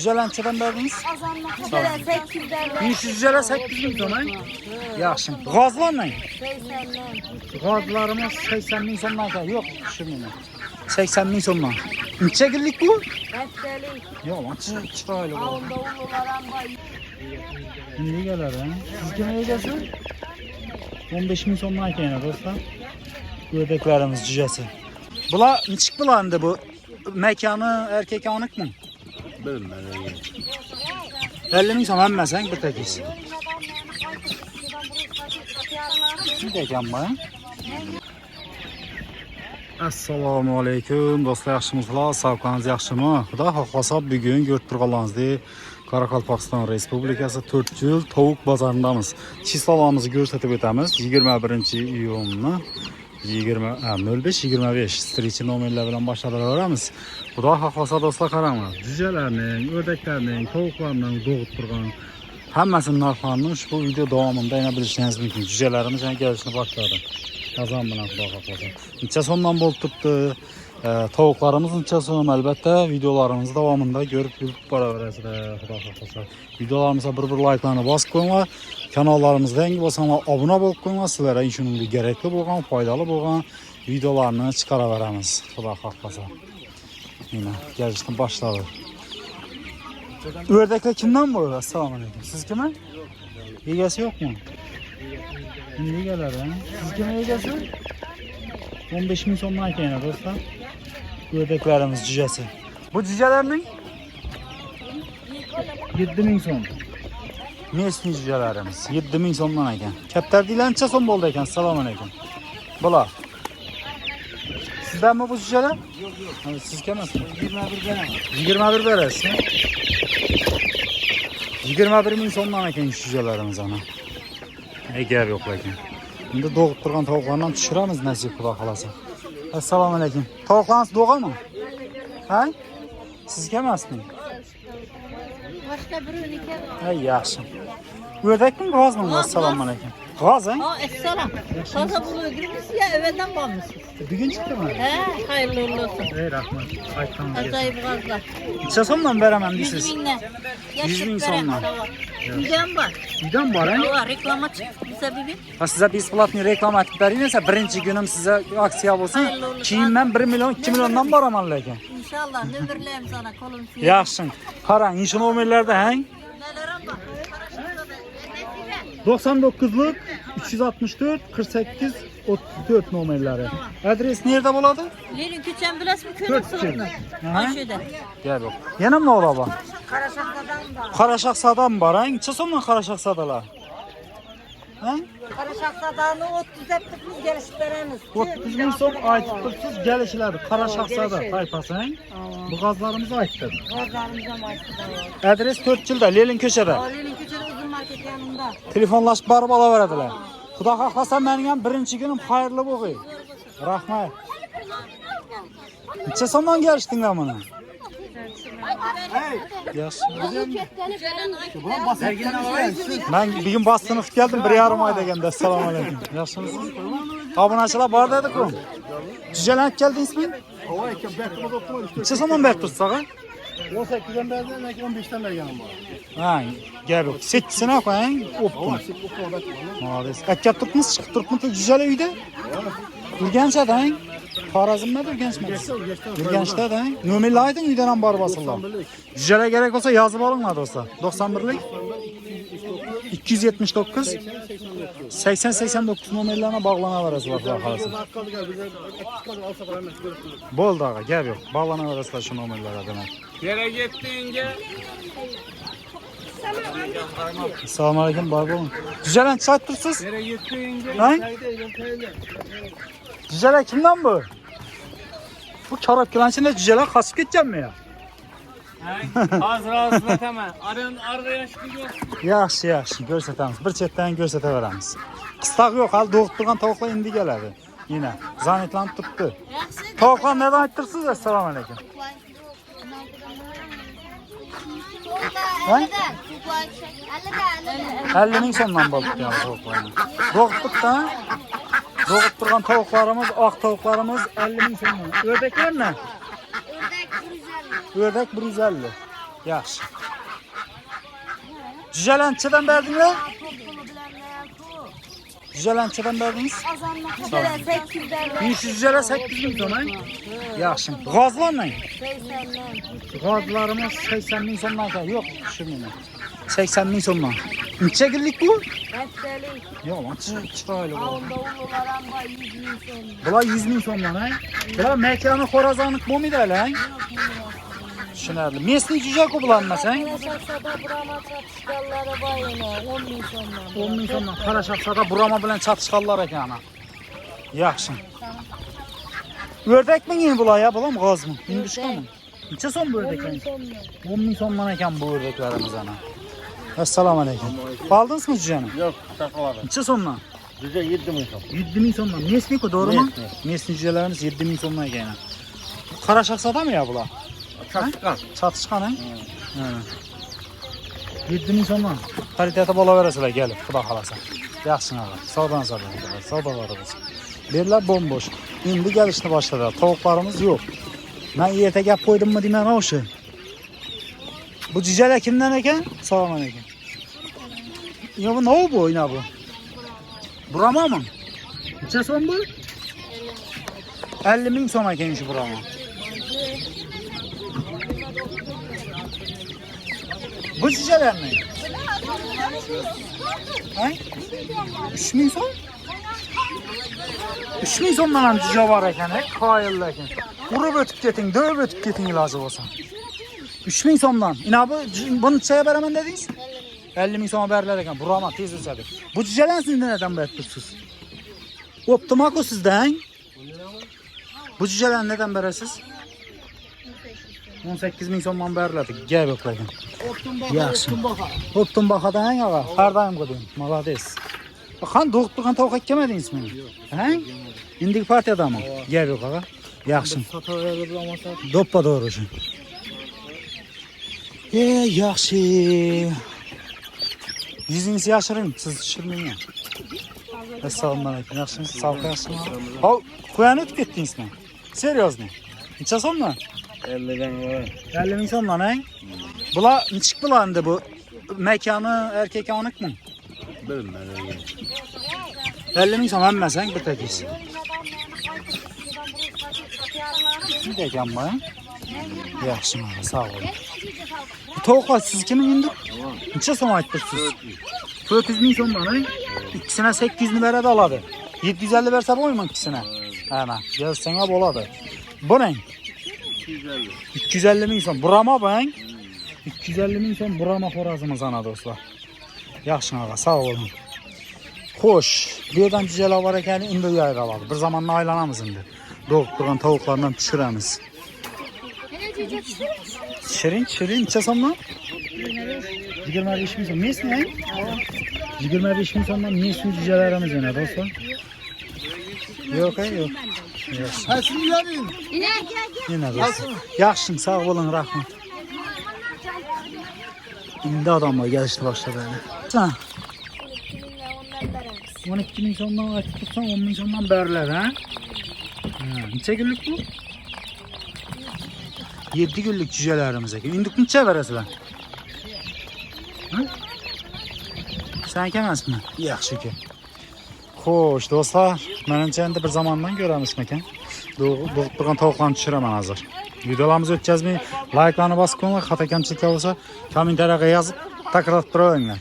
Cücelençeden verdiniz? Cüceler 800'lerden. 500 cüceler 800 bin son. Yaxşı. Gazlar ne? 80'den. Gazlarımız 80 bin sondan yok. Düşürmeyin. 80 bin sondan. Neçə günlük bu? Heptelik. Yok lan çıraylı bu. Avunda uluların bayı. İndi gələr ha. Siz kimə edəsiniz? 15 bin sondan kəyinə dostlar. Gördüklərimiz cücəsi. Bula neçik bulandı bu? Mekanı erkek anık mı? Bilmem. 50 bin son həmməsən bir təkiz. Bir təkən var. Assalamu alaikum dostlar, yaxşımısınızlar? Sağlıqlarınız yaxşımı? Xuda xohlasa bugün Gördürqalanızda Qaraqalpaqistan Respublikası 4 yıl tavuk bazarındamız. Çislalarımızı göstərib ötəmiz. 21 iyunlu 05-25 Striçin nomerlə bilən başladılar öyrəmiz. Xuda xohlasa dostlar qaranlar. Cücələrinin, ördəklərinin, tavuklarının doğub durğan həmməsinin narxlarını bu video davamında inə bilirsiniz mümkün. Cücələrimiz yəni gəlişini başladı. Kazan bana xuda xohlasa. Neçə sondan bol tutdu. Tavuklarımız neçə son əlbəttə videolarımız davamında görüb para verəsiniz xuda xohlasa. Videolarımıza bir like'larını basıb qoyunlar. Kanallarımızda hangi basanlar abunə olub qoyunlar. Sizlərə işinin gərəkli bolğan, faydalı bolğan videolarını çıxara verəmiz xuda xohlasa. Yine gəlişdən başladı. Ördəklər kimdən bu? Assalamu aleykum. Siz kimə? Yegəsi yok mu? İndi gələr ha. Siz kimə yegəsiniz? 15 bin sondan kəyinə dostlar. Gördüklərimiz cücəsi. Bu cücələrinin 7 bin son. Mesni cücələrimiz 7 bin sondan ekan. Kəptər deyilən neçə son boldu ekan? Assalamu aleykum. Bula. Sizdən mi bu cücələr? Yox. Siz kəməsiniz? 21 verəm. 21 verəsiniz. 21 bin sondan ekan cücələrimiz ana. Eğer yok lakin. Şimdi doğup durğan tavuklardan düşürəmiz nəsib xuda xalasa. Assalamu aleykum. Tavuklarınız doğar mı? Ha? Siz kəməsiniz? Başka birini kem. Hey yaxşı. Ördək mi qaz mı? Assalamu aleykum. Qaz ha? Aa esselam. Kaza bunu öldürmüş ya evden kalmışsın. Bugün çıktı mı? He hayırlı uğurlu olsun. Ey rahmet. Aytdan gelsin. Acayip gazlar. Neçə sondan verəməm 100 deyirsiz? binle. 100 bin sonla. Güden var. Birdən var ha? Var reklama çıktı sebebi. Ha sizə besplatni reklam etib verirsə birinci günüm sizə aksiya olsun. Keyin mən 1 milyon 2 milyondan baramam lakin. İnşallah nömürleyim sana kolum suyu. Yaxşı. Qaran, inşi nomerlərdə həng. Nelere bak. 99'luk 364 48 34 numarları. Adres nerede buladı? Lerin küçen biraz mı könek 4 sorunu? Aha. Aşağıda. Gel bak. Yanım ne ola bak? Karaşaksadan var. Karaşaksadan var ha? Neçə sonla Karaşaksadalar? Ha? Karaşaksadanı 30 hepimiz geliştiremiz. 30 bin son aytıqsız gəlişləri Karaşaksada tayfası ha? Bu qazlarımızı aytdı. Pazarımıza başladı. Adres 4 yılda Lelin köşədə. Lerin küçen uzun market yanında. Telefonlaşıb barıb ala verədilər. Xuda xahlasa mənim birinci günüm xeyirli boğuy. Rahmet. Neçə sondan gəlişdin lan bana? Yaxşı. Ben bir gün bastınız geldim, bir yarım ayda geldim. Esselamu aleyküm. Yaxşısınız? Abunəçilər var dedik o. Cücələnib geldin ismin? Neçə zaman bək tutsak ha? 18'den beri 15'ten beri yanım var. Ha, gel bak. Seçsene koyayım. Optum. Maalesef. Əkkət tutmuş, çıxıb tutmuş cücələ üydə. Ürgəncədə ha? Tarazım nədir Ürgəncmədir? Ürgəncdə də. Nömerli aydın üydən bar basırlar. Cücələ gerek olsa yazıb alınlar dostlar. 91'lik 279 80-89 nömerlerine bağlana verəsilər xalasın. Bol dağa, gəl yox. Bağlana verəsilər şu nömerlərə demək. Yere gittiğince Assalamu aleykum, barba olun. Cücələn çayt tursuz? yere gittiğince Ha? Cücələ kimdən bu? Bu karab kilan içində cücələr xasıb getcəm mi ya? az razılat hemen. Arada yaşlı yok. Yaxşı, yaxşı, görsətəmiz. Bir çətdən görsətə verəmiz. Qıstaq yox, hal doğub durğan tavuklar indi gələdi. Yine zanetlanıb tutdu. Tavuklar nədən etdirsiniz? Assalamu aleykum. Ha? 50 bin sondan balık yani tavuklarına. Doğuttuk da. Doğup durğan tavuklarımız, ağ tavuklarımız 50 bin sondan. Ördekler ne? Ördek 150. Yaxşı. Cücelençeden verdinler? Cücelençeden verdiniz? Cüceler 8 derler. 500 cüceler 8 bin son. Yaxşı. Gazlar ne? 80'den. Gazlarımız 80 bin sondan. Yok düşürmeyin. 80 bin sondan. Neçə günlük bu? Haftalık. Yok lan çıraylı bu. Avunda uluların var 100 bin son. Bunlar 100 bin sondan. Bunlar mekanı xorazanlık bu muydu hele? Düşünərli. Mesli cüce kubulanma sen? Karaşaksa'da burama çatışkalları var yine 10 bin sondan. 10 bin sondan. Karaşaksa'da burama bilen çatışkallar ekana. Yaxşı. Ördek mi yine bula ya? Bula mı gaz mı? Hinduşka mı? Neçə son bu 10 bin ördekler? sondan. 10 bin sondan eken bu ördeklerimiz ana. Esselamu aleyküm. Aldınız mı cüceni? Yok, takıladım. Neçə sondan? Düze 7 bin son. 7 bin sondan. Mesli ko doğru mu? Mesli. Mesli cücelerimiz 7 bin sondan eken. Karaşaksa'da mı ya bula? Çatışkan. Çatışkan he? He. 7 bin sondan. Paritete bola verəsilər gelip. Xuda xalasa. Yaxşın ağa. Sağdan sağdan. Sağdaları olsun. Berlər bomboş. İndi gəlişini başladı. Tavuklarımız yok. Ben iyete gap koydum mu demem o şey. Bu cüceler kimden eken? Sağlam eken. Ya bu ne oldu bu oyna bu? Burama mı? Neçə son bu? 50 bin son eken şu burama. Bu cüceler mi? He? 3 bin son? 3 bin sondan ham cüce var eken, hep kayırlı eken. Vurup ötüp getin, dövüp ötüp getin ilacı olsa. 3 bin sondan. İna bunu çaya veremem dediniz? 50 bin sona verirler eken. Burama tez ötedi. Bu cüceler sizden neden beretmişsiniz? Optimak o sizden. Bu cüceler neden verirsiniz? 18 bin sondan verirlerdi. Gel bekleyin. Yaxşı. Optum bakadan ağa. Hardayım kodum. Malades. Bakan doğutluğun tavuk ekemediniz mi? He? İndik partiyada mı? Gel yok ağa. Yaxşı. Doppa doğru şu. Yaxşı. Yüzünüzü yaşırın. Siz düşürmeyin ya. Esselamu aleyküm. Yaxşınız. Sağ ol. Yaxşınız. Ha, kuyanı tükettiniz mi? Seriozno. Neçə sonla? 50'den var. 50 bin sonla he? Bula neçik bulandı bu? Mekanı erkek anık mı? Bilmem. 50 bin son emmesen bir tekiz. Bir de eken bana. Yaxşı abi sağ olun. Bu tavuklar siz kimin indi? Neçə son aytdırsınız? 400 bin son bana. İkisine 800 bin verə də aladı. 750 versə boyma ikisine. Hə, gəlsənə boladı. Bu ne? 250. 250 bin son. Burama ben. 250 bin son burama xorazımız ana dostlar. Yaxşı ağa sağ olun. Xoş. Bir yerden cüceler var eken indi yayralar. Bir zaman aylanamız indi. Doğutduğun tavuklarından pişiremiz. Şirin neçə sondan? 25 bin son. Mes ne? 25 bin sondan mesin cücelerimiz yine dostlar. Yok yok. Hepsini yarayın. Yine dostlar. Yaxşın sağ olun rahmet. İndi adamlar gelişti başladı yani. Sen 12 bin sondan açıp tutsan 10 bin sondan berler ha? Neçə günlük bu? 7 günlük cücelerimize. İndik neçə verəsilər? Sen kemez mi? Yaxşı ki. Xoş dostlar. Mənimcə indi bir zamandan görəmiz məkən. Doğutduğun tavuklarını düşürəmən hazır. Videolarımızı ötəcəzmi? Like'larını basıb koyun. Xata kəmçilik olsa kommentariyaya yazıb takratdırın.